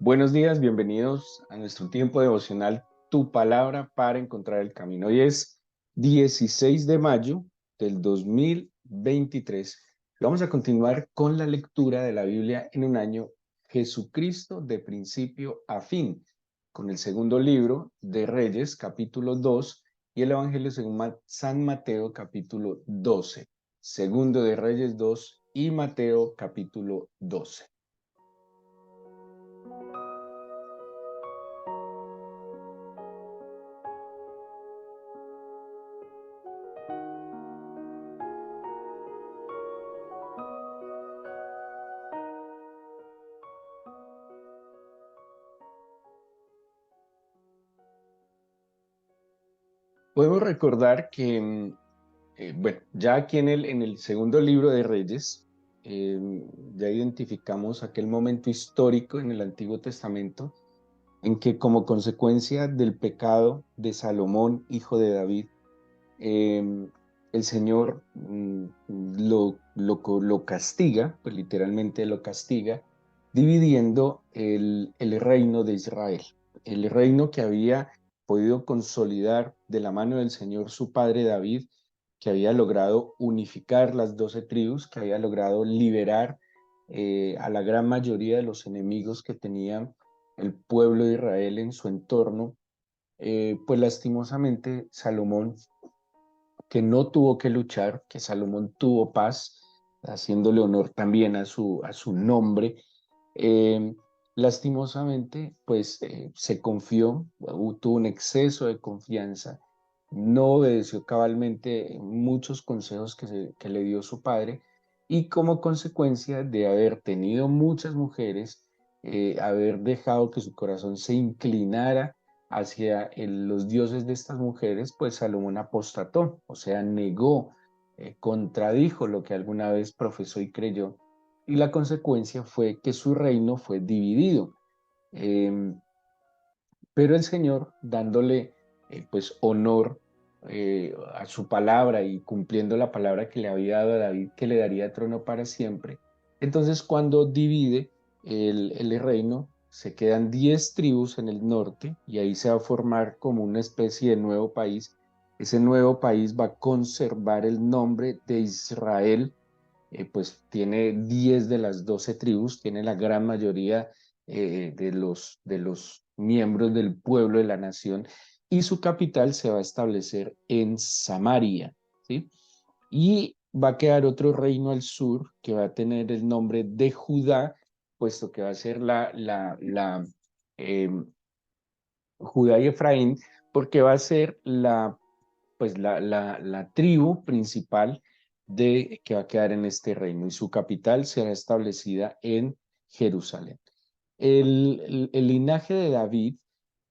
Buenos días, bienvenidos a nuestro tiempo devocional Tu Palabra para encontrar el camino. Hoy es 16 de mayo del 2023. Vamos a continuar con la lectura de la Biblia en un año, Jesucristo de principio a fin, con el segundo libro de Reyes, capítulo 2, y el Evangelio según San Mateo, capítulo 12. Segundo de Reyes 2 y Mateo, capítulo 12. Podemos recordar que, bueno, ya aquí en el segundo libro de Reyes, eh, ya identificamos aquel momento histórico en el Antiguo Testamento en que como consecuencia del pecado de Salomón, hijo de David, el Señor lo castiga, pues literalmente lo castiga, dividiendo el reino de Israel, el reino que había podido consolidar de la mano del Señor su padre David, que había logrado unificar las 12 tribus, que había logrado liberar a la gran mayoría de los enemigos que tenía el pueblo de Israel en su entorno. Pues lastimosamente Salomón, que no tuvo que luchar, que Salomón tuvo paz, haciéndole honor también a su nombre. Eh, Lastimosamente, pues se confió, tuvo un exceso de confianza, no obedeció cabalmente muchos consejos que le dio su padre, y como consecuencia de haber tenido muchas mujeres, haber dejado que su corazón se inclinara hacia los dioses de estas mujeres, pues Salomón apostató, o sea, negó, contradijo lo que alguna vez profesó y creyó, y la consecuencia fue que su reino fue dividido. Eh, pero el Señor, dándole pues honor a su palabra y cumpliendo la palabra que le había dado a David, que le daría trono para siempre, entonces cuando divide el reino, se quedan 10 tribus en el norte y ahí se va a formar como una especie de nuevo país. Ese nuevo país va a conservar el nombre de Israel, pues tiene 10 de las 12 tribus, tiene la gran mayoría de los miembros del pueblo de la nación, y su capital se va a establecer en Samaria, ¿sí? Y va a quedar otro reino al sur que va a tener el nombre de Judá, puesto que va a ser eh, Judá y Efraín, porque va a ser la tribu principal que va a quedar en este reino, y su capital será establecida en Jerusalén. El linaje de David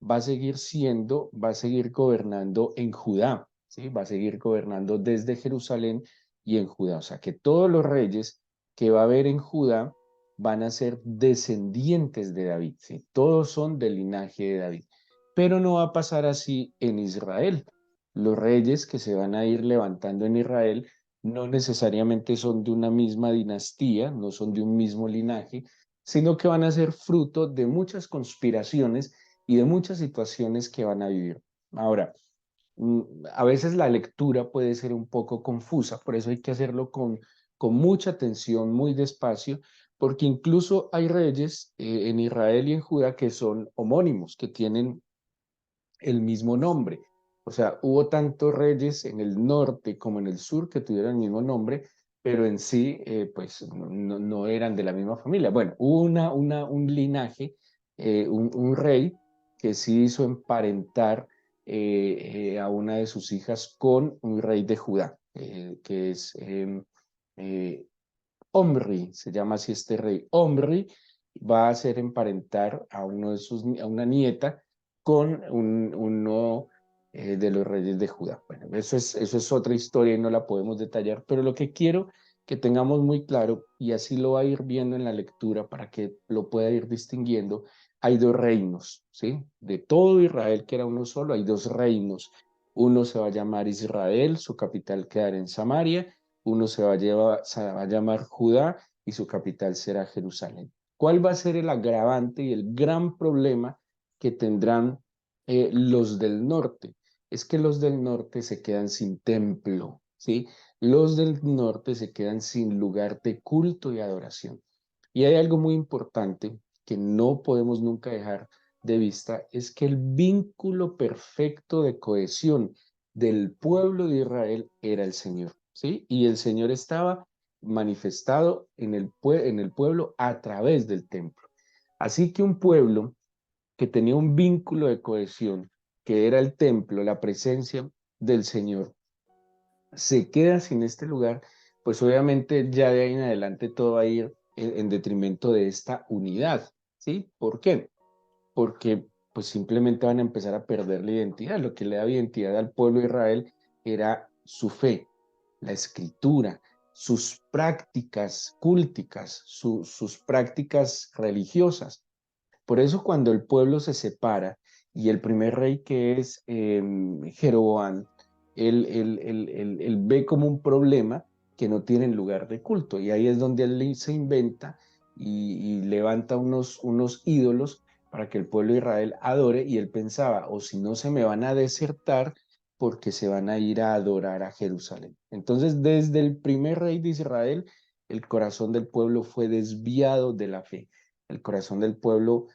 va a seguir gobernando en Judá, ¿sí? Va a seguir gobernando desde Jerusalén y en Judá. O sea que todos los reyes que va a haber en Judá van a ser descendientes de David, ¿sí? Todos son del linaje de David. Pero no va a pasar así en Israel. Los reyes que se van a ir levantando en Israel no necesariamente son de una misma dinastía, no son de un mismo linaje, sino que van a ser fruto de muchas conspiraciones y de muchas situaciones que van a vivir. Ahora, a veces la lectura puede ser un poco confusa, por eso hay que hacerlo con mucha atención, muy despacio, porque incluso hay reyes en Israel y en Judá que son homónimos, que tienen el mismo nombre. O sea, hubo tantos reyes en el norte como en el sur que tuvieron el mismo nombre, pero en sí, pues no eran de la misma familia. Bueno, hubo un linaje, un rey que sí hizo emparentar a una de sus hijas con un rey de Judá, que es eh, Omri, se llama así este rey. Omri va a hacer emparentar a una nieta con uno de los reyes de Judá. Bueno, eso es otra historia y no la podemos detallar, pero lo que quiero que tengamos muy claro, y así lo va a ir viendo en la lectura para que lo pueda ir distinguiendo, hay dos reinos, ¿sí? De todo Israel, que era uno solo, hay dos reinos. Uno se va a llamar Israel, su capital quedará en Samaria. Uno se va a llamar Judá y su capital será Jerusalén. ¿Cuál va a ser el agravante y el gran problema que tendrán los del norte? Es que los del norte se quedan sin templo, ¿sí? Los del norte se quedan sin lugar de culto y adoración. Y hay algo muy importante que no podemos nunca dejar de vista, es que el vínculo perfecto de cohesión del pueblo de Israel era el Señor, ¿sí? Y el Señor estaba manifestado en el pueblo a través del templo. Así que un pueblo que tenía un vínculo de cohesión, que era el templo, la presencia del Señor, se queda sin este lugar, pues obviamente ya de ahí en adelante todo va a ir en detrimento de esta unidad, ¿sí? ¿Por qué? Porque pues simplemente van a empezar a perder la identidad. Lo que le daba identidad al pueblo de Israel era su fe, la escritura, sus prácticas culticas, sus prácticas religiosas. Por eso cuando el pueblo se separa y el primer rey que es Jeroboam, él ve como un problema que no tienen lugar de culto. Y ahí es donde él se inventa y levanta unos ídolos para que el pueblo de Israel adore. Y él pensaba, o si no, se me van a desertar porque se van a ir a adorar a Jerusalén. Entonces, desde el primer rey de Israel, el corazón del pueblo fue desviado de la fe. El corazón del pueblo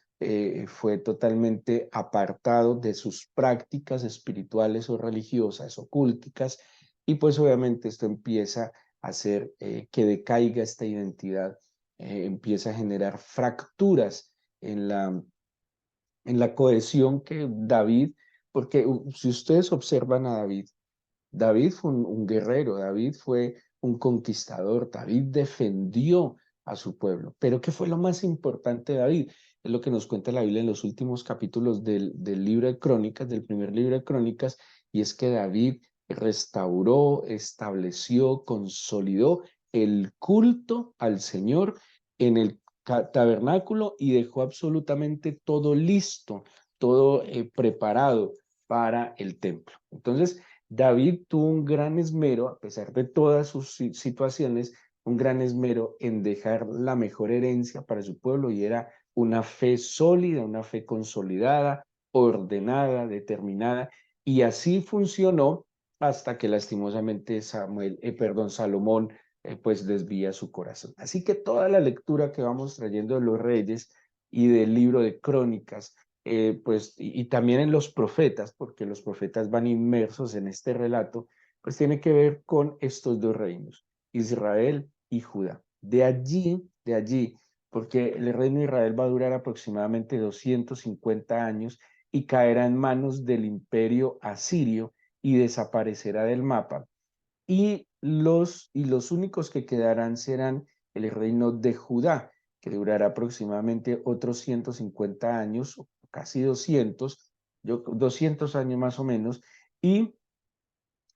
fue totalmente apartado de sus prácticas espirituales o religiosas o culticas, y pues obviamente esto empieza a hacer que decaiga esta identidad, empieza a generar fracturas en la cohesión que David, porque si ustedes observan a David, David fue un guerrero, David fue un conquistador, David defendió a su pueblo. Pero ¿qué fue lo más importante de David? Es lo que nos cuenta la Biblia en los últimos capítulos del libro de Crónicas, del primer libro de Crónicas, y es que David restauró, estableció, consolidó el culto al Señor en el tabernáculo y dejó absolutamente todo listo, todo preparado para el templo. Entonces, David tuvo un gran esmero, a pesar de todas sus situaciones, un gran esmero en dejar la mejor herencia para su pueblo, y era una fe sólida, una fe consolidada, ordenada, determinada, y así funcionó hasta que lastimosamente Salomón pues desvía su corazón. Así que toda la lectura que vamos trayendo de los reyes y del libro de Crónicas, pues, y también en los profetas, porque los profetas van inmersos en este relato, pues tiene que ver con estos dos reinos, Israel y Judá. De allí, porque el reino de Israel va a durar aproximadamente 250 años y caerá en manos del imperio asirio y desaparecerá del mapa. Y los únicos que quedarán serán el reino de Judá, que durará aproximadamente otros 150 años, casi 200 años más o menos, y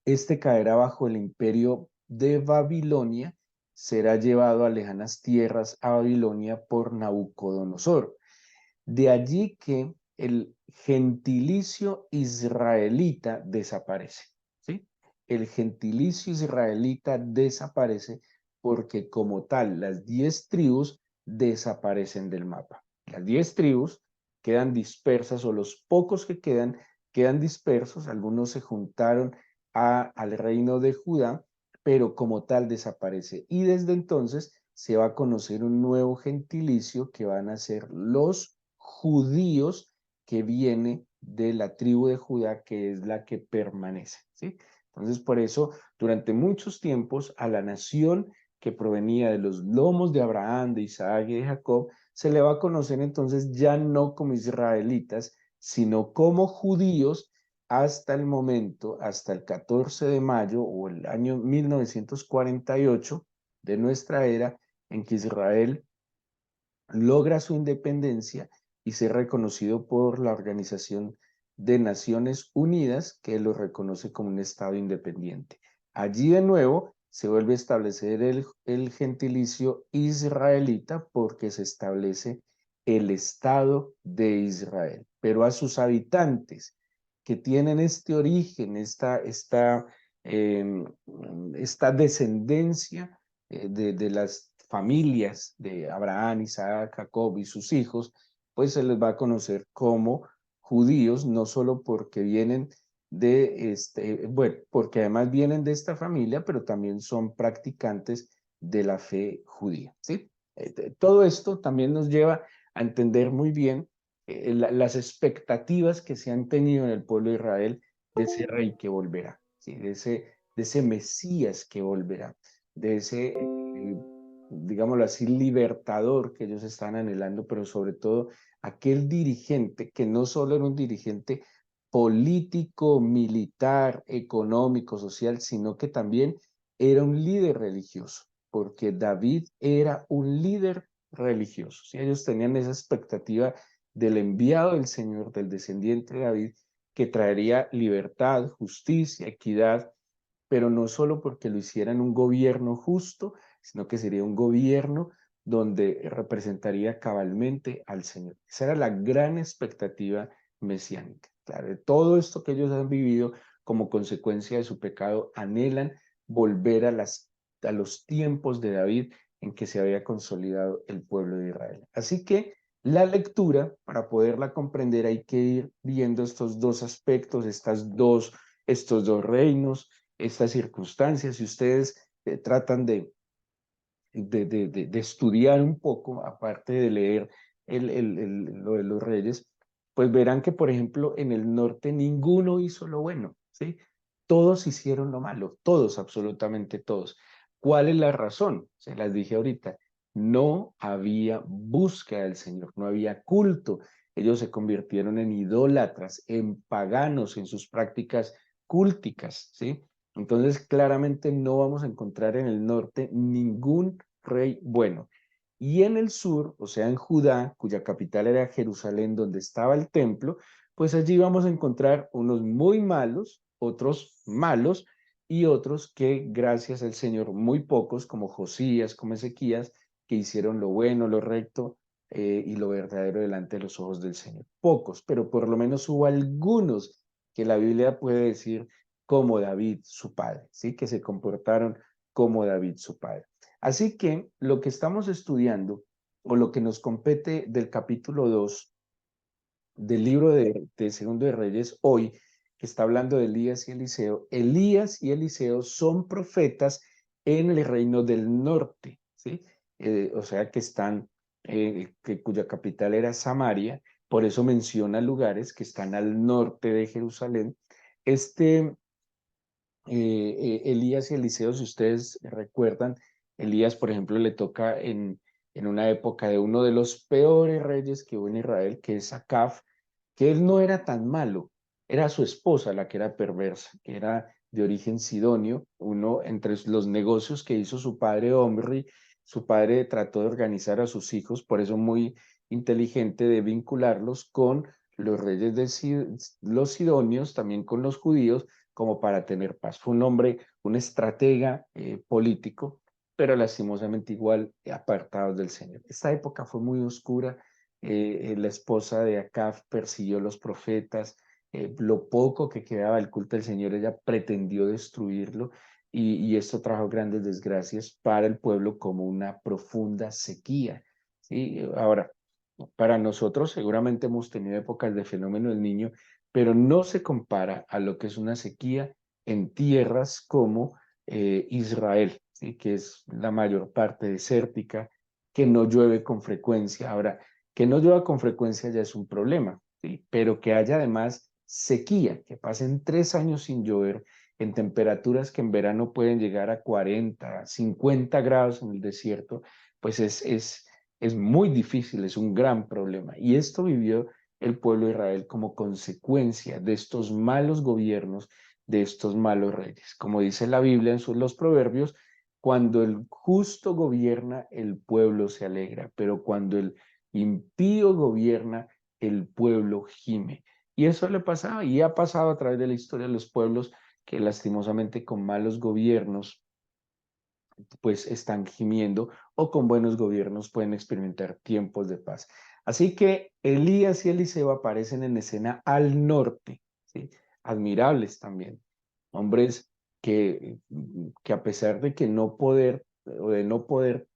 este caerá bajo el imperio de Babilonia, será llevado a lejanas tierras a Babilonia por Nabucodonosor. De allí que el gentilicio israelita desaparece, ¿sí? El gentilicio israelita desaparece porque como tal las 10 tribus desaparecen del mapa. Las 10 tribus quedan dispersas, o los pocos que quedan dispersos, algunos se juntaron al reino de Judá, pero como tal desaparece. Y desde entonces se va a conocer un nuevo gentilicio que van a ser los judíos, que viene de la tribu de Judá, que es la que permanece, ¿sí? Entonces, por eso, durante muchos tiempos, a la nación que provenía de los lomos de Abraham, de Isaac y de Jacob, se le va a conocer entonces ya no como israelitas, sino como judíos, hasta el momento, hasta el 14 de mayo o el año 1948 de nuestra era, en que Israel logra su independencia y ser reconocido por la Organización de Naciones Unidas, que lo reconoce como un Estado independiente. Allí de nuevo se vuelve a establecer el gentilicio israelita, porque se establece el Estado de Israel, pero a sus habitantes que tienen este origen, esta descendencia de las familias de Abraham, Isaac, Jacob y sus hijos, pues se les va a conocer como judíos, no solo porque vienen bueno, porque además vienen de esta familia, pero también son practicantes de la fe judía, ¿sí? Todo esto también nos lleva a entender muy bien las expectativas que se han tenido en el pueblo de Israel de ese rey que volverá, ¿sí? De ese Mesías que volverá, de ese, digámoslo así, libertador que ellos están anhelando, pero sobre todo aquel dirigente que no solo era un dirigente político, militar, económico, social, sino que también era un líder religioso, porque David era un líder religioso. ¿Sí? Ellos tenían esa expectativa del enviado del Señor, del descendiente de David, que traería libertad, justicia, equidad, pero no solo porque lo hiciera en un gobierno justo, sino que sería un gobierno donde representaría cabalmente al Señor. Esa era la gran expectativa mesiánica. Claro, de todo esto que ellos han vivido como consecuencia de su pecado, anhelan volver a los tiempos de David en que se había consolidado el pueblo de Israel. Así que la lectura, para poderla comprender, hay que ir viendo estos dos aspectos, estos dos reinos, estas circunstancias. Si ustedes tratan de estudiar un poco, aparte de leer lo de los reyes, pues verán que, por ejemplo, en el norte ninguno hizo lo bueno, ¿sí? Todos hicieron lo malo, todos, absolutamente todos. ¿Cuál es la razón? Se las dije ahorita. No había búsqueda del Señor, no había culto. Ellos se convirtieron en idólatras, en paganos, en sus prácticas cúlticas, ¿sí? Entonces, claramente no vamos a encontrar en el norte ningún rey bueno. Y en el sur, o sea, en Judá, cuya capital era Jerusalén, donde estaba el templo, pues allí vamos a encontrar unos muy malos, otros malos y otros que, gracias al Señor, muy pocos, como Josías, como Ezequías, que hicieron lo bueno, lo recto y lo verdadero delante de los ojos del Señor. Pocos, pero por lo menos hubo algunos que la Biblia puede decir como David, su padre, ¿sí? Que se comportaron como David, su padre. Así que lo que estamos estudiando o lo que nos compete del capítulo 2 del libro de Segundo de Reyes hoy, que está hablando de Elías y Eliseo son profetas en el reino del norte, ¿sí? O sea que están, cuya capital era Samaria, por eso menciona lugares que están al norte de Jerusalén. Este Elías y Eliseo, si ustedes recuerdan, Elías, por ejemplo, le toca en una época de uno de los peores reyes que hubo en Israel, que es Acab, que él no era tan malo, era su esposa la que era perversa, que era de origen sidonio, uno entre los negocios que hizo su padre Omri, su padre trató de organizar a sus hijos, por eso muy inteligente de vincularlos con los reyes los sidonios, también con los judíos, como para tener paz. Fue un hombre, un estratega político, pero lastimosamente igual apartados del Señor. Esta época fue muy oscura. La esposa de Acab persiguió a los profetas. Lo poco que quedaba del culto del Señor, ella pretendió destruirlo y esto trajo grandes desgracias para el pueblo como una profunda sequía. ¿Sí? Ahora, para nosotros seguramente hemos tenido épocas de fenómeno del niño, pero no se compara a lo que es una sequía en tierras como Israel, ¿sí? Que es la mayor parte desértica, que no llueve con frecuencia. Ahora, que no llueva con frecuencia ya es un problema, ¿sí? Pero que haya además sequía, que pasen 3 años sin llover en temperaturas que en verano pueden llegar a 40, 50 grados en el desierto, pues es muy difícil, es un gran problema. Y esto vivió el pueblo de Israel como consecuencia de estos malos gobiernos, de estos malos reyes. Como dice la Biblia en los proverbios, cuando el justo gobierna, el pueblo se alegra, pero cuando el impío gobierna, el pueblo gime. Y eso le pasaba y ha pasado a través de la historia de los pueblos que lastimosamente con malos gobiernos pues están gimiendo o con buenos gobiernos pueden experimentar tiempos de paz. Así que Elías y Eliseo aparecen en escena al norte, ¿sí? Admirables también, hombres que a pesar de que no poder o de no poder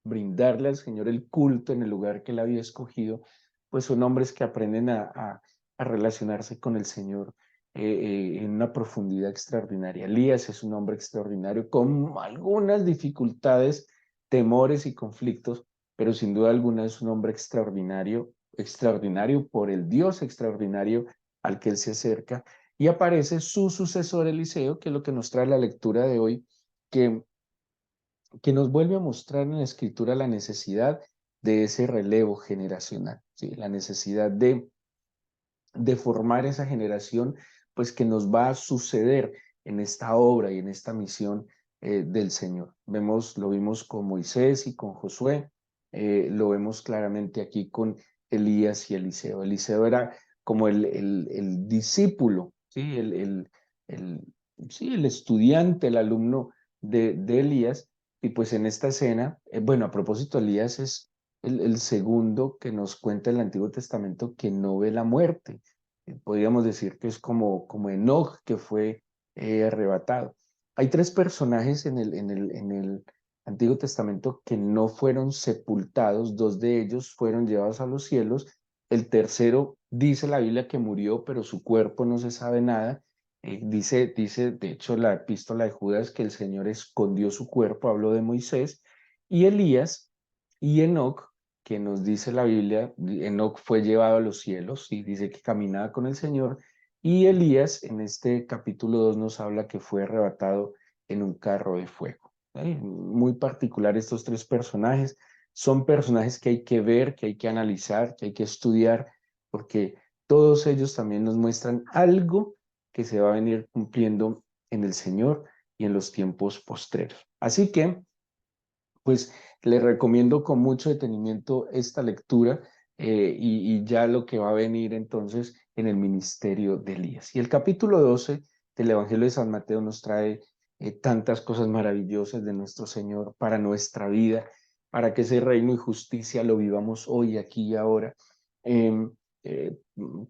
brindarle al Señor el culto en el lugar que él había escogido, pues son hombres que aprenden a relacionarse con el Señor en una profundidad extraordinaria. Elías es un hombre extraordinario con algunas dificultades, temores y conflictos, pero sin duda alguna es un hombre extraordinario, extraordinario por el Dios extraordinario al que él se acerca. Y aparece su sucesor Eliseo, que es lo que nos trae la lectura de hoy, que nos vuelve a mostrar en la escritura la necesidad de ese relevo generacional, ¿sí? La necesidad de formar esa generación, pues que nos va a suceder en esta obra y en esta misión del Señor. Lo vimos con Moisés y con Josué, lo vemos claramente aquí con Elías y Eliseo. Eliseo era como el discípulo, ¿sí? El, sí, el estudiante, el alumno de Elías, y pues en esta escena, bueno, a propósito, Elías es el segundo que nos cuenta el Antiguo Testamento que no ve la muerte. Podríamos decir que es como Enoch que fue arrebatado. Hay tres personajes en el Antiguo Testamento que no fueron sepultados, dos de ellos fueron llevados a los cielos, el tercero dice la Biblia que murió, pero su cuerpo no se sabe nada. Dice, de hecho, la epístola de Judas que el Señor escondió su cuerpo, habló de Moisés, y Elías y Enoc, que nos dice la Biblia, Enoc fue llevado a los cielos y dice que caminaba con el Señor, y Elías en este capítulo 2 nos habla que fue arrebatado en un carro de fuego. Muy particular estos tres personajes, son personajes que hay que ver, que hay que analizar, que hay que estudiar, porque todos ellos también nos muestran algo que se va a venir cumpliendo en el Señor y en los tiempos postreros. Así que pues les recomiendo con mucho detenimiento esta lectura y ya lo que va a venir entonces en el ministerio de Elías. Y el capítulo 12 del Evangelio de San Mateo nos trae tantas cosas maravillosas de nuestro Señor para nuestra vida, para que ese reino y justicia lo vivamos hoy, aquí y ahora. Em, eh,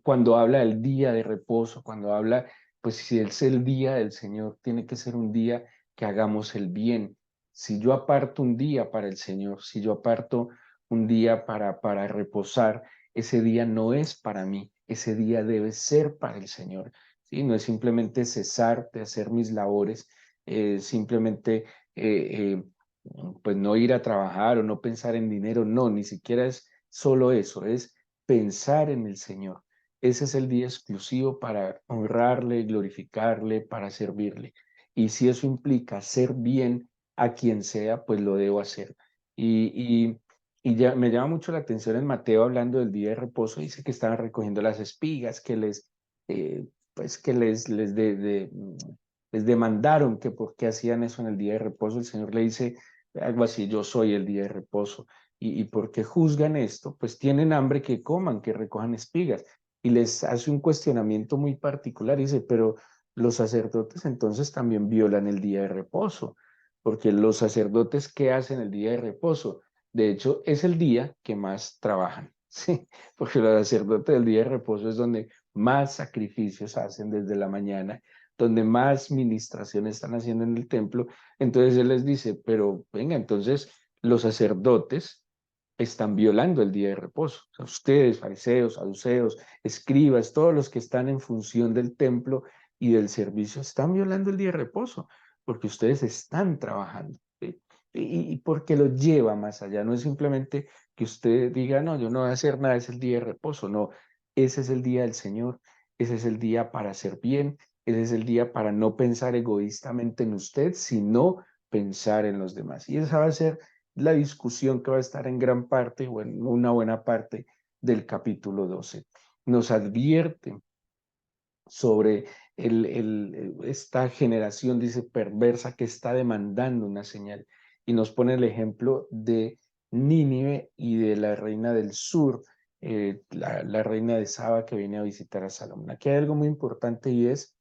Cuando habla del día de reposo, cuando habla, pues si es el día del Señor, tiene que ser un día que hagamos el bien. Si yo aparto un día para el Señor, si yo aparto un día para reposar, ese día no es para mí, ese día debe ser para el Señor. ¿Sí? No es simplemente cesar de hacer mis labores, simplemente eh, pues no ir a trabajar o no pensar en dinero, no, ni siquiera es solo eso, es pensar en el Señor. Ese es el día exclusivo para honrarle, glorificarle, para servirle. Y si eso implica hacer bien a quien sea, pues lo debo hacer. Y, y, y ya me llama mucho la atención en Mateo hablando del día de reposo, dice que estaban recogiendo las espigas, pues que les demandaron que por qué hacían eso en el día de reposo. El Señor le dice algo así, yo soy el día de reposo. ¿Y por qué juzgan esto? Pues tienen hambre, que coman, que recojan espigas. Y les hace un cuestionamiento muy particular, dice, pero los sacerdotes entonces también violan el día de reposo, porque los sacerdotes, ¿qué hacen el día de reposo? De hecho, es el día que más trabajan, ¿sí? Porque los sacerdotes del día de reposo es donde más sacrificios hacen desde la mañana, donde más ministración están haciendo en el templo. Entonces él les dice, pero venga, entonces los sacerdotes están violando el día de reposo. O sea, ustedes, fariseos, saduceos, escribas, todos los que están en función del templo y del servicio, están violando el día de reposo, porque ustedes están trabajando. ¿Sí? Y porque lo lleva más allá, no es simplemente que usted diga, no, yo no voy a hacer nada, es el día de reposo, no, ese es el día del Señor, ese es el día para hacer bien, ese es el día para no pensar egoístamente en usted, sino pensar en los demás. Y esa va a ser la discusión que va a estar en gran parte o en una buena parte del capítulo 12. Nos advierte sobre esta generación, dice, perversa que está demandando una señal. Y nos pone el ejemplo de Nínive y de la reina del sur, la reina de Saba que viene a visitar a Salomón. Aquí hay algo muy importante y es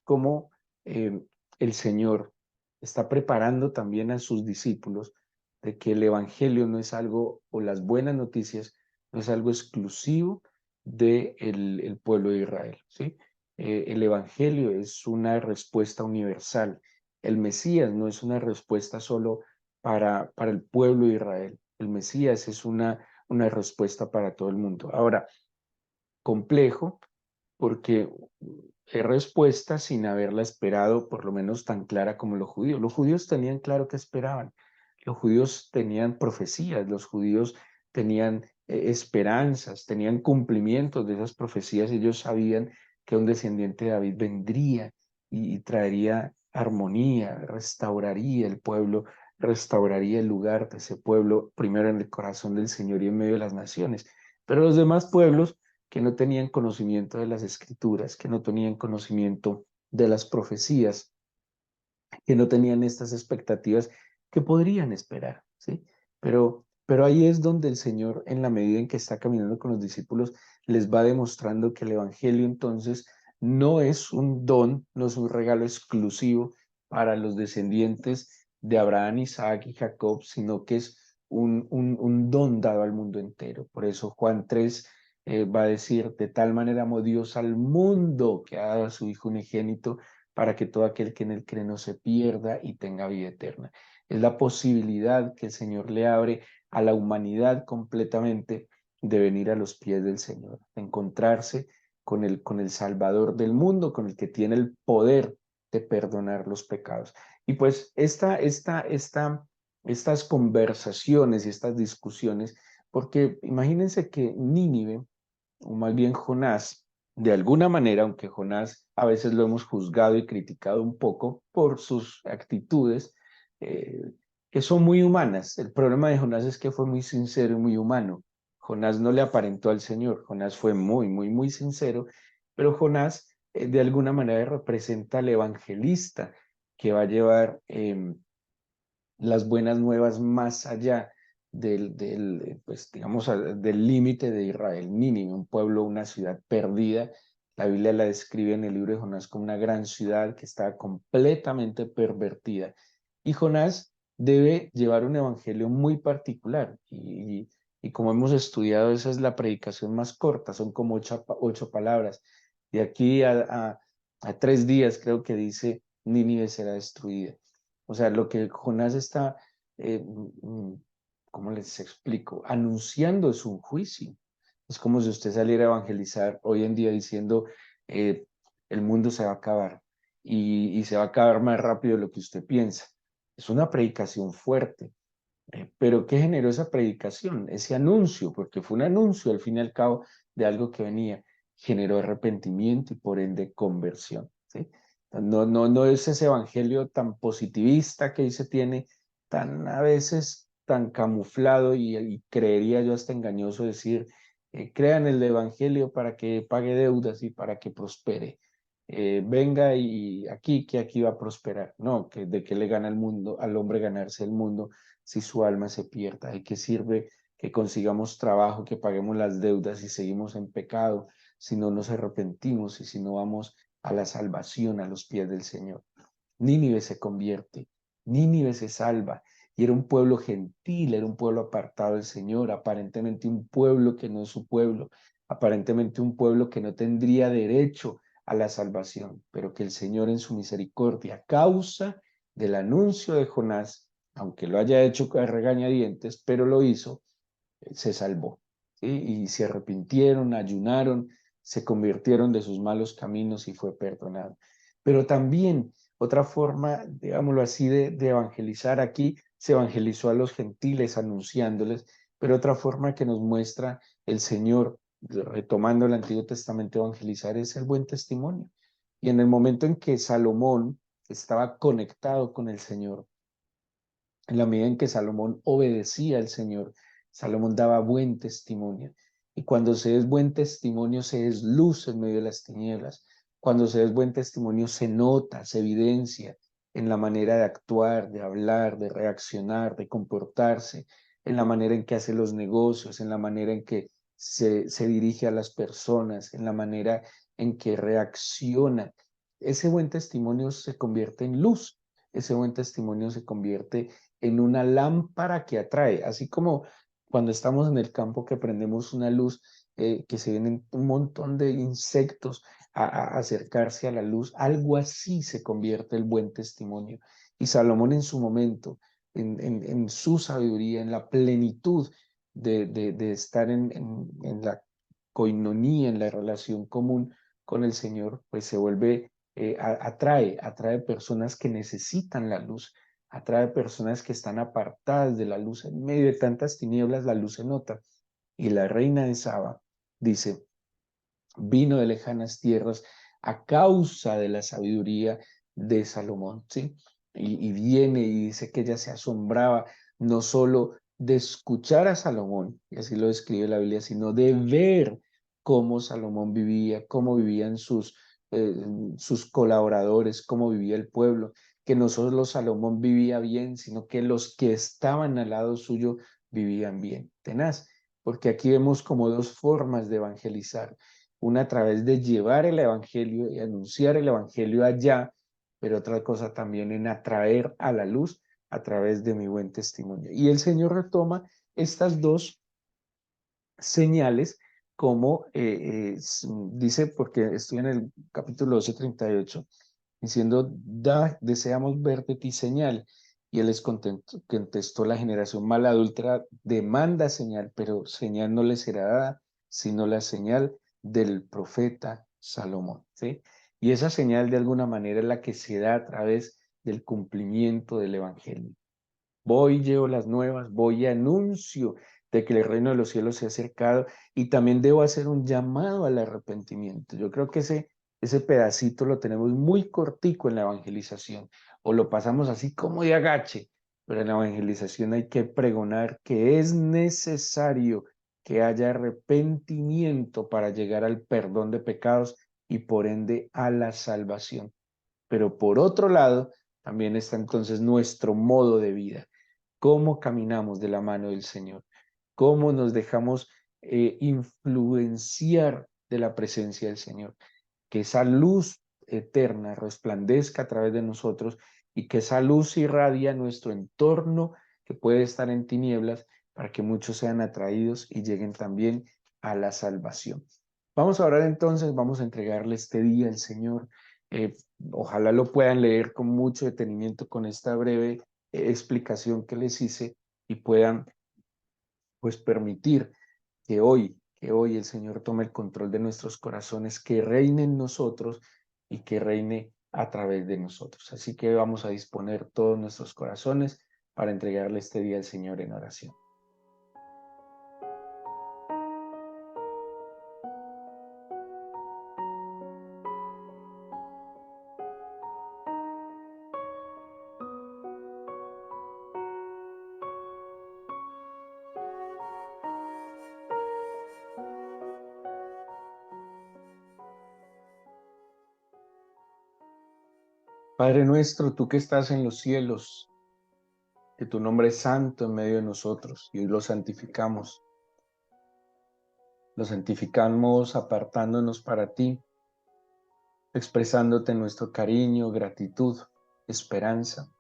cómo eh, el Señor está preparando también a sus discípulos de que el Evangelio no es algo, o las buenas noticias, no es algo exclusivo del el pueblo de Israel, ¿sí? El Evangelio es una respuesta universal. El Mesías no es una respuesta solo para el pueblo de Israel. El Mesías es una respuesta para todo el mundo. Ahora, complejo porque es respuesta sin haberla esperado, por lo menos tan clara como los judíos. Los judíos tenían claro qué esperaban. Los judíos tenían profecías, los judíos tenían esperanzas, tenían cumplimientos de esas profecías. Ellos sabían que un descendiente de David vendría y traería armonía, restauraría el pueblo, restauraría el lugar de ese pueblo, primero en el corazón del Señor y en medio de las naciones. Pero los demás pueblos que no tenían conocimiento de las escrituras, que no tenían conocimiento de las profecías, que no tenían estas expectativas que podrían esperar, ¿sí? Pero ahí es donde el Señor, en la medida en que está caminando con los discípulos, les va demostrando que el Evangelio entonces no es un don, no es un regalo exclusivo para los descendientes de Abraham, Isaac y Jacob, sino que es un don dado al mundo entero. Por eso Juan 3 va a decir, de tal manera amó Dios al mundo que ha dado a su Hijo unigénito para que todo aquel que en él cree no se pierda y tenga vida eterna. Es la posibilidad que el Señor le abre a la humanidad completamente de venir a los pies del Señor, de encontrarse con el Salvador del mundo, con el que tiene el poder de perdonar los pecados. Y pues estas conversaciones y estas discusiones, porque imagínense que Nínive, o más bien Jonás, de alguna manera, aunque Jonás a veces lo hemos juzgado y criticado un poco por sus actitudes, eh, que son muy humanas. El problema de Jonás es que fue muy sincero y muy humano. Jonás no le aparentó al Señor, Jonás fue muy, muy, muy sincero, pero Jonás de alguna manera representa al evangelista que va a llevar las buenas nuevas más allá pues, digamos, del límite de Israel, Nínive, un pueblo, una ciudad perdida. La Biblia la describe en el libro de Jonás como una gran ciudad que está completamente pervertida. Y Jonás debe llevar un evangelio muy particular. Y como hemos estudiado, esa es la predicación más corta, son como ocho palabras. De aquí a 3 días creo que dice, Nínive será destruida. O sea, lo que Jonás está, ¿cómo les explico? Anunciando es un juicio. Es como si usted saliera a evangelizar hoy en día diciendo, eh, el mundo se va a acabar y se va a acabar más rápido de lo que usted piensa. Es una predicación fuerte. Pero ¿qué generó esa predicación? Ese anuncio, porque fue un anuncio al fin y al cabo de algo que venía, generó arrepentimiento y por ende conversión, ¿sí? No es ese evangelio tan positivista que hoy se tiene, tan a veces tan camuflado y creería yo hasta engañoso decir, crean el evangelio para que pague deudas y para que prospere. Venga y aquí, que aquí va a prosperar. No, que de qué le gana el mundo, al hombre ganarse el mundo si su alma se pierda? ¿De qué sirve que consigamos trabajo, que paguemos las deudas y seguimos en pecado si no nos arrepentimos y si no vamos a la salvación a los pies del Señor? Nínive se convierte, Nínive se salva y era un pueblo gentil, era un pueblo apartado del Señor, aparentemente un pueblo que no es su pueblo, aparentemente un pueblo que no tendría derecho a la salvación, pero que el Señor en su misericordia, a causa del anuncio de Jonás, aunque lo haya hecho a regañadientes, pero lo hizo, se salvó, ¿sí? Y se arrepintieron, ayunaron, se convirtieron de sus malos caminos y fue perdonado. Pero también otra forma, digámoslo así, de evangelizar aquí, se evangelizó a los gentiles anunciándoles, pero otra forma que nos muestra el Señor, retomando el Antiguo Testamento, evangelizar es el buen testimonio. Y en el momento en que Salomón estaba conectado con el Señor, en la medida en que Salomón obedecía al Señor, Salomón daba buen testimonio. Y cuando se es buen testimonio, se es luz en medio de las tinieblas. Cuando se es buen testimonio, se nota, se evidencia en la manera de actuar, de hablar, de reaccionar, de comportarse, en la manera en que hace los negocios, en la manera en que se dirige a las personas, en la manera en que reacciona. Ese buen testimonio se convierte en luz, ese buen testimonio se convierte en una lámpara que atrae, así como cuando estamos en el campo que prendemos una luz, que se vienen un montón de insectos a acercarse a la luz, algo así se convierte el buen testimonio. Y Salomón en su momento en su sabiduría, en la plenitud de estar en la coinonía, en la relación común con el Señor, pues se vuelve, atrae personas que necesitan la luz, atrae personas que están apartadas de la luz. En medio de tantas tinieblas, la luz se nota. Y la reina de Saba dice, vino de lejanas tierras a causa de la sabiduría de Salomón, ¿sí? Y viene y dice que ella se asombraba no solo de escuchar a Salomón, y así lo describe la Biblia, sino de ver cómo Salomón vivía, cómo vivían eh, sus colaboradores, cómo vivía el pueblo, que no solo Salomón vivía bien, sino que los que estaban al lado suyo vivían bien. Tenaz, porque aquí vemos como dos formas de evangelizar, una a través de llevar el evangelio y anunciar el evangelio allá, pero otra cosa también en atraer a la luz a través de mi buen testimonio. Y el Señor retoma estas dos señales como dice, porque estoy en el capítulo 12:38, diciendo, deseamos ver de ti señal. Y él les contestó, la generación mala adúltera demanda señal, pero señal no le será dada, sino la señal del profeta Salomón, ¿sí? Y esa señal de alguna manera es la que se da a través del cumplimiento del evangelio. Voy, llevo las nuevas, voy y anuncio de que el reino de los cielos se ha acercado y también debo hacer un llamado al arrepentimiento. Yo creo que ese pedacito lo tenemos muy cortico en la evangelización o lo pasamos así como de agache, pero en la evangelización hay que pregonar que es necesario que haya arrepentimiento para llegar al perdón de pecados y por ende a la salvación. Pero por otro lado, también está entonces nuestro modo de vida, cómo caminamos de la mano del Señor, cómo nos dejamos influenciar de la presencia del Señor, que esa luz eterna resplandezca a través de nosotros y que esa luz irradie a nuestro entorno que puede estar en tinieblas para que muchos sean atraídos y lleguen también a la salvación. Vamos a orar entonces, vamos a entregarle este día al Señor. Eh, Ojalá lo puedan leer con mucho detenimiento con esta breve explicación que les hice y puedan pues permitir que hoy el Señor tome el control de nuestros corazones, que reine en nosotros y que reine a través de nosotros. Así que vamos a disponer todos nuestros corazones para entregarle este día al Señor en oración. Padre nuestro, tú que estás en los cielos, que tu nombre es santo en medio de nosotros y hoy lo santificamos apartándonos para ti, expresándote nuestro cariño, gratitud, esperanza.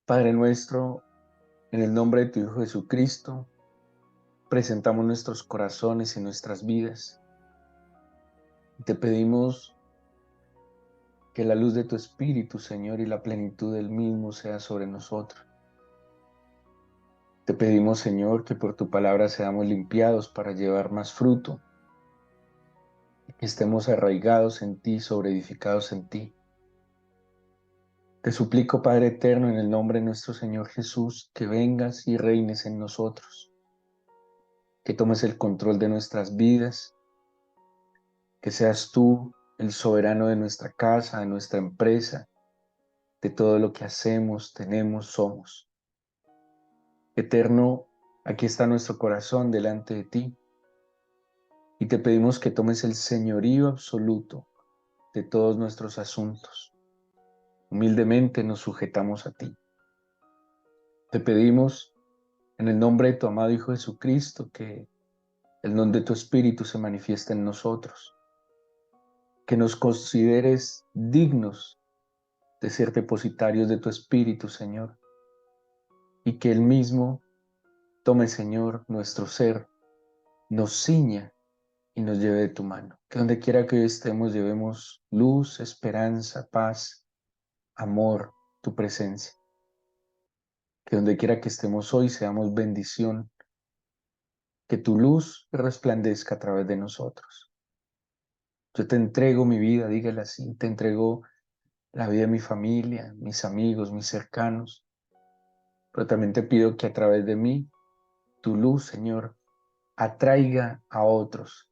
Padre nuestro, en el nombre de tu Hijo Jesucristo, presentamos nuestros corazones y nuestras vidas. Te pedimos que la luz de tu Espíritu, Señor, y la plenitud del mismo sea sobre nosotros. Te pedimos, Señor, que por tu palabra seamos limpiados para llevar más fruto, que estemos arraigados en ti, sobreedificados en ti. Te suplico, Padre eterno, en el nombre de nuestro Señor Jesús, que vengas y reines en nosotros, que tomes el control de nuestras vidas, que seas tú el soberano de nuestra casa, de nuestra empresa, de todo lo que hacemos, tenemos, somos. Eterno, aquí está nuestro corazón delante de ti y te pedimos que tomes el señorío absoluto de todos nuestros asuntos. Humildemente nos sujetamos a ti. Te pedimos en el nombre de tu amado Hijo Jesucristo que el don de tu Espíritu se manifieste en nosotros, que nos consideres dignos de ser depositarios de tu Espíritu, Señor, y que Él mismo tome, Señor, nuestro ser, nos ciña y nos lleve de tu mano. Que donde quiera que hoy estemos llevemos luz, esperanza, paz, amor, tu presencia. Que donde quiera que estemos hoy seamos bendición, que tu luz resplandezca a través de nosotros. Yo te entrego mi vida, dígale así, te entrego la vida de mi familia, mis amigos, mis cercanos, pero también te pido que a través de mí, tu luz, Señor, atraiga a otros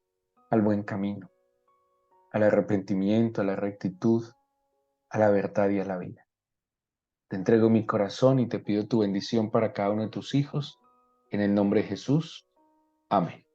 al buen camino, al arrepentimiento, a la rectitud, a la verdad y a la vida. Te entrego mi corazón y te pido tu bendición para cada uno de tus hijos. En el nombre de Jesús. Amén.